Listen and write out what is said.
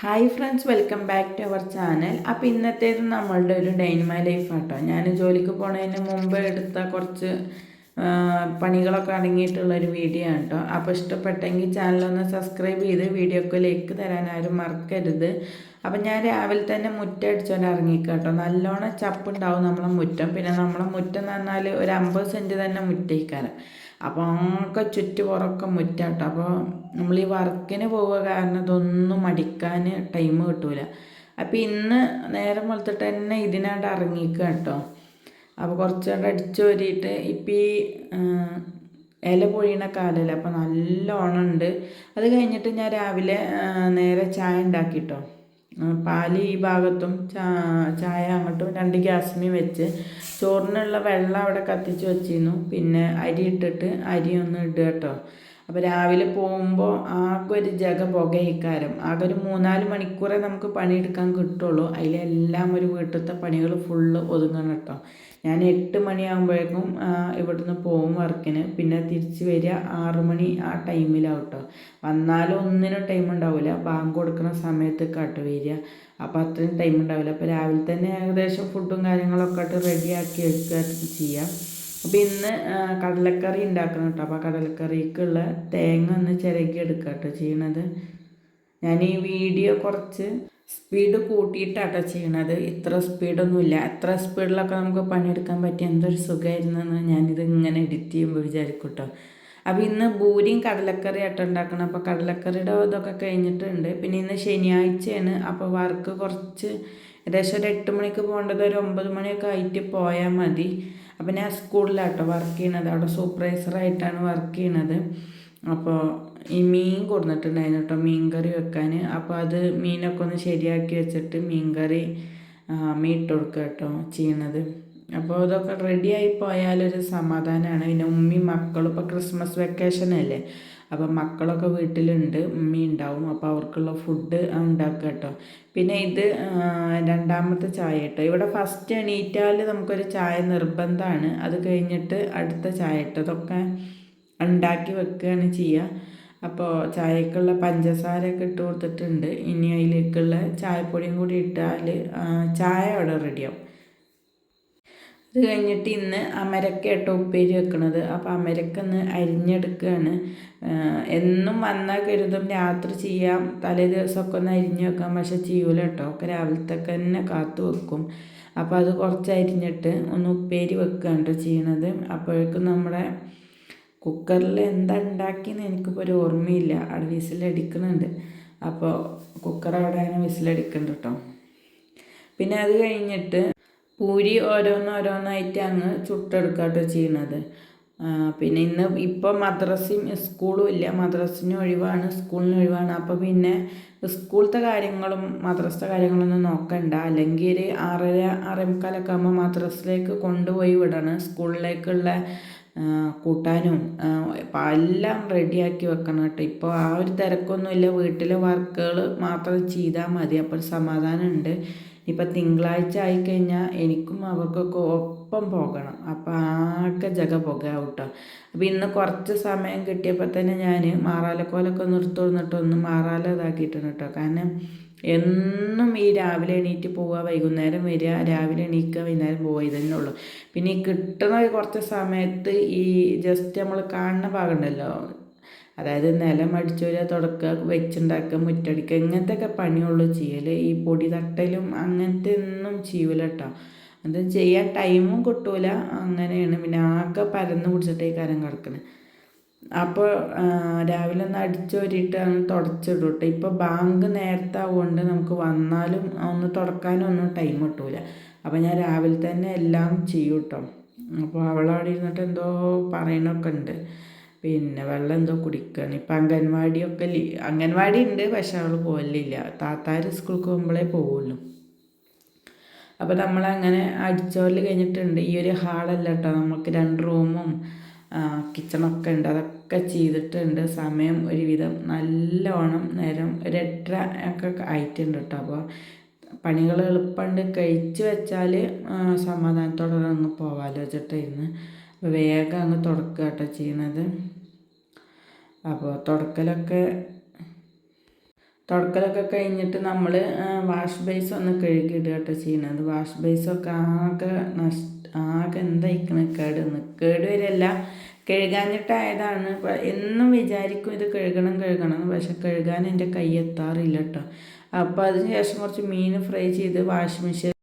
Hi friends, welcome back to our channel. അപ്പോൾ ഇന്നത്തേത് നമ്മളുടെ ഒരു ഡേ ഇൻ മൈ ലൈഫ് ആട്ടോ. ഞാൻ ജോലിക്ക് പോണതിന് മുമ്പ് എടുത്ത കുറച്ച് പണികളൊക്കെ അടങ്ങിയിട്ടുള്ളൊരു വീഡിയോ ആണ് കേട്ടോ. അപ്പോൾ ഇഷ്ടപ്പെട്ടെങ്കിൽ ചാനലൊന്ന് സബ്സ്ക്രൈബ് ചെയ്ത് വീഡിയോക്ക് ലൈക്ക് തരാൻ ആരും മറക്കരുത്. അപ്പം ഞാൻ രാവിലെ തന്നെ മുറ്റം അടിച്ചുകൊണ്ട് ഇറങ്ങിക്കാട്ടോ. നല്ലോണം ചപ്പുണ്ടാവും നമ്മളെ മുറ്റം. പിന്നെ നമ്മളെ മുറ്റം എന്ന് പറഞ്ഞാൽ ഒരു 50 സെൻറ്റ് തന്നെ മുറ്റയിക്കാരം. അപ്പോൾ ആകെ ചുറ്റുപുറമൊക്കെ മുറ്റാട്ടോ. അപ്പോൾ നമ്മൾ ഈ വർക്കിന് പോവുക കാരണം ഇതൊന്നും മടിക്കാൻ ടൈം കിട്ടൂല. അപ്പോൾ ഇന്ന് നേരം വെളുത്തിട്ട് തന്നെ ഇതിനാണ്ട് ഇറങ്ങിക്കുക കേട്ടോ. അപ്പോൾ കുറച്ചുകൊണ്ട് അടിച്ചു വരിയിട്ട് ഇപ്പം ഈ ഇല പൊഴിയണ കാലമല്ല, അപ്പോൾ നല്ലോണം ഉണ്ട്. അത് കഴിഞ്ഞിട്ട് ഞാൻ രാവിലെ നേരെ ചായ ഉണ്ടാക്കിട്ടോ. പാല് ഈ ഭാഗത്തും ചായ അങ്ങോട്ടും 2 ഗ്യാസിനും വെച്ച് ചോറിനുള്ള വെള്ളം അവിടെ കത്തിച്ച് വെച്ചിരുന്നു. പിന്നെ അരി ഇട്ടിട്ട് അരി ഒന്ന് ഇടുക കേട്ടോ. അപ്പോൾ രാവിലെ പോകുമ്പോൾ ആകെ ഒരു ജഗ പുകയിക്കാരം. ആകെ ഒരു 3-4 മണിക്കൂറേ നമുക്ക് പണിയെടുക്കാൻ കിട്ടുള്ളൂ. അതിലെല്ലാം ഒരു വീട്ടിലത്തെ പണികൾ ഫുള്ള് ഒതുങ്ങണം കേട്ടോ. ഞാൻ 8 മണിയാകുമ്പോഴേക്കും ഇവിടുന്ന് പോകും വർക്കിന്. പിന്നെ തിരിച്ച് വരിക 6 മണി ആ ടൈമിലാവും കേട്ടോ. വന്നാലും ഒന്നിനും ടൈം ഉണ്ടാവില്ല. ബാങ്ക് കൊടുക്കുന്ന സമയത്ത് കാട്ട് വരിക. അപ്പോൾ അത്രയും ടൈം ഉണ്ടാവില്ല. അപ്പോൾ രാവിലെ തന്നെ ഏകദേശം ഫുഡും കാര്യങ്ങളൊക്കെ ആയിട്ട് റെഡിയാക്കി വെക്കുക ചെയ്യാം. അപ്പോൾ ഇന്ന് കടലക്കറി ഉണ്ടാക്കണം കേട്ടോ. അപ്പോൾ കടലക്കറിക്കുള്ള തേങ്ങ ഒന്ന് ചിരകി എടുക്കുക കേട്ടോ ചെയ്യണത്. ഞാൻ ഈ വീഡിയോ കുറച്ച് സ്പീഡ് കൂട്ടിയിട്ടാട്ടോ ചെയ്യണത്. ഇത്ര സ്പീഡൊന്നുമില്ല. എത്ര സ്പീഡിലൊക്കെ നമുക്ക് പണിയെടുക്കാൻ പറ്റിയ എന്തൊരു സുഖമായിരുന്നെന്ന് ഞാനിത് ഇങ്ങനെ എഡിറ്റ് ചെയ്യുമ്പോൾ വിചാരിക്കും കേട്ടോ. അപ്പോൾ ഇന്ന് പൂരിയും കടലക്കറി ആട്ടോ ഉണ്ടാക്കണം. അപ്പോൾ കടലക്കറിയുടെ ഇതൊക്കെ കഴിഞ്ഞിട്ടുണ്ട്. പിന്നെ ഇന്ന് ശനിയാഴ്ചയാണ്. അപ്പോൾ വർക്ക് കുറച്ച് ഏകദേശം ഒരു 8 മണിക്ക് പോകേണ്ടത് ഒരു 9 മണിയൊക്കെ ആയിട്ട് പോയാൽ മതി. അപ്പോൾ ഞാൻ സ്കൂളിലാട്ടോ വർക്ക് ചെയ്യണത്. അവിടെ സൂപ്പർവൈസറായിട്ടാണ് വർക്ക് ചെയ്യണത്. അപ്പോൾ ഈ മീൻ കൊടുത്തിട്ടുണ്ടായിരുന്നു കേട്ടോ, മീൻ കറി വെക്കാൻ. അപ്പോൾ അത് മീനൊക്കെ ഒന്ന് ശരിയാക്കി വെച്ചിട്ട് മീൻ കറി മീട്ട് കൊടുക്കുക കേട്ടോ ചെയ്യണത്. അപ്പോൾ ഇതൊക്കെ റെഡിയായി പോയാലൊരു സമാധാനമാണ്. പിന്നെ ഉമ്മയും മക്കളും ഇപ്പോൾ ക്രിസ്മസ് വെക്കേഷനല്ലേ, അപ്പം മക്കളൊക്കെ വീട്ടിലുണ്ട്, ഉമ്മി ഉണ്ടാവും. അപ്പോൾ അവർക്കുള്ള ഫുഡ് ഉണ്ടാക്കുക കേട്ടോ. പിന്നെ ഇത് 2ാമത്തെ ചായ കേട്ടോ. ഇവിടെ ഫസ്റ്റ് എണീറ്റാൽ നമുക്കൊരു ചായ നിർബന്ധമാണ്. അത് കഴിഞ്ഞിട്ട് അടുത്ത ചായ കേട്ടോ. അതൊക്കെ ഉണ്ടാക്കി വെക്കുകയാണ് ചെയ്യുക. അപ്പോൾ ചായക്കുള്ള പഞ്ചസാരയൊക്കെ ഇട്ട് കൊടുത്തിട്ടുണ്ട്. ഇനി അതിലേക്കുള്ള ചായപ്പൊടിയും കൂടി ഇട്ടാൽ ചായ അവിടെ റെഡിയാവും. അത് കഴിഞ്ഞിട്ട് ഇന്ന് അമരക്ക കേട്ടോ ഉപ്പേരി വെക്കണത്. അപ്പോൾ അമരക്ക ഒന്ന് അരിഞ്ഞെടുക്കുകയാണ്. എന്നും വന്നാൽ കരുതും രാത്രി ചെയ്യാം, തലേ ദിവസമൊക്കെ ഒന്ന് അരിഞ്ഞ് വെക്കാം. പക്ഷെ ചെയ്യൂല കേട്ടോ. ഒക്കെ രാവിലത്തേക്ക് തന്നെ കാത്തു വെക്കും. അപ്പോൾ അത് കുറച്ച് അരിഞ്ഞിട്ട് ഒന്ന് ഉപ്പേരി വെക്കുകയാണ് കേട്ടോ ചെയ്യണത്. അപ്പോഴേക്കും നമ്മുടെ കുക്കറിൽ എന്താ ഉണ്ടാക്കിയെന്ന് എനിക്കിപ്പോൾ ഒരു ഓർമ്മയില്ല. അവിടെ വിസിലടിക്കുന്നുണ്ട്. അപ്പോൾ കുക്കർ അവിടെ അങ്ങനെ വിസിലടിക്കുന്നുണ്ട് കേട്ടോ. പിന്നെ അത് കഴിഞ്ഞിട്ട് പൂരി ഓരോന്നായിട്ട് അങ്ങ് ചുട്ടെടുക്കാട്ടോ ചെയ്യണത്. പിന്നെ ഇന്ന് ഇപ്പോൾ മദ്രസയും സ്കൂളും ഇല്ല. മദ്രസിന് ഒഴിവാണ്, സ്കൂളിന് ഒഴിവാണ്. അപ്പോൾ പിന്നെ സ്കൂളത്തെ കാര്യങ്ങളും മദ്രസത്തെ കാര്യങ്ങളൊന്നും നോക്കണ്ട. അല്ലെങ്കിൽ ഒരു 6:30-6:45 ആകുമ്പോൾ മദ്രസിലേക്ക് കൊണ്ടുപോയി വിടണം. സ്കൂളിലേക്കുള്ള കൂട്ടാനും എല്ലാം റെഡിയാക്കി വെക്കണം കേട്ടോ. ഇപ്പോൾ ആ ഒരു തിരക്കൊന്നുമില്ല. വീട്ടിലെ വർക്കുകൾ മാത്രം ചെയ്താൽ മതി. അപ്പോൾ സമാധാനമുണ്ട്. ഇപ്പം തിങ്കളാഴ്ച ആയിക്കഴിഞ്ഞാൽ എനിക്കും അവർക്കൊക്കെ ഒപ്പം പോകണം. അപ്പോൾ ആകെ ജഗ പോകാവും കേട്ടോ. അപ്പോൾ ഇന്ന് കുറച്ച് സമയം കിട്ടിയപ്പോൾ തന്നെ ഞാൻ മാറാലക്കോലൊക്കെ നിർത്തുന്നിട്ടൊന്ന് മാറാല ഇതാക്കിയിട്ടുണ്ട് കേട്ടോ. കാരണം എന്നും ഈ രാവിലെ എണീറ്റ് പോവുക, വൈകുന്നേരം വരിക, രാവിലെ എണീക്കുക, വൈകുന്നേരം പോവുക, ഇതന്നെ ഉള്ളൂ. പിന്നെ ഈ കിട്ടുന്ന കുറച്ച് സമയത്ത് ഈ ജസ്റ്റ് നമ്മൾ കാണുന്ന ഭാഗമുണ്ടല്ലോ, അതായത് നിലം അടിച്ചു വരിക, തുടക്കുക, വെച്ചുണ്ടാക്കുക, മുറ്റടിക്കുക, ഇങ്ങനത്തെ ഒക്കെ പണിയുള്ളൂ ചെയ്യൽ. ഈ പൊടി തട്ടലും അങ്ങനത്തെ ഒന്നും ചെയ്യൂല കേട്ടോ. അത് ചെയ്യാൻ ടൈമും കിട്ടൂല. അങ്ങനെയാണ്. പിന്നെ ആകെ പരന്ന് പിടിച്ചിട്ട് ഈ കാര്യം കിടക്കുന്നത്. അപ്പോൾ രാവിലെ ഒന്ന് അടിച്ചു വരിയിട്ട് അങ്ങ് തുടച്ചിടും കേട്ടോ. ഇപ്പോൾ ബാങ്ക് നേരത്തെ ആവുകൊണ്ട് നമുക്ക് വന്നാലും ഒന്ന് തുടക്കാനും ഒന്നും ടൈം കിട്ടൂല. അപ്പോൾ ഞാൻ രാവിലെ തന്നെ എല്ലാം ചെയ്യും കേട്ടോ. അപ്പോൾ അവളവിടെ ഇരുന്നിട്ട് എന്തോ പറയണൊക്കെ ഉണ്ട്. പിന്നെ വെള്ളം എന്തോ കുടിക്കുകയാണ്. ഇപ്പം അംഗൻവാടി ഉണ്ട്, പക്ഷെ അവൾ പോകലില്ല. താത്താർ സ്കൂൾക്ക് പോകുമ്പോഴേ പോവുള്ളൂ. അപ്പോൾ നമ്മളങ്ങനെ അടിച്ചോല് കഴിഞ്ഞിട്ടുണ്ട്. ഈ ഒരു ഹാളല്ല കേട്ടോ, നമുക്ക് 2 റൂമും കിച്ചണൊക്കെ ഉണ്ട്. അതൊക്കെ ചെയ്തിട്ടുണ്ട്. സമയം ഒരുവിധം നല്ലോണം നേരം ഒരു 8:30 ഒക്കെ ആയിട്ടുണ്ട് കേട്ടോ. അപ്പോൾ പണികൾ എളുപ്പമുണ്ട്. കഴിച്ച് വെച്ചാൽ സമാധാനത്തോടെ അങ്ങ് പോകാമല്ലോ വെച്ചിട്ടായിരുന്നു. അപ്പോൾ വേഗം അങ്ങ് തുടക്കുക കേട്ടോ ചെയ്യണത്. അപ്പോൾ തുടക്കലൊക്കെ കഴിഞ്ഞിട്ട് നമ്മൾ വാഷ് ബേസ് ഒന്ന് കഴുകിയിടുക കേട്ടോ ചെയ്യണത്. വാഷ് ബേസൊക്കെ ആകെ എന്തായിക്കണ് കേട് വരില്ല, കഴുകാഞ്ഞിട്ടായതാണ്. എന്നും വിചാരിക്കും ഇത് കഴുകണം, പക്ഷെ കഴുകാൻ എൻ്റെ കൈ എത്താറില്ല കേട്ടോ. അപ്പോൾ അതിന് ശേഷം കുറച്ച് മീൻ ഫ്രൈ ചെയ്ത് വാഷിംഗ് മെഷീൻ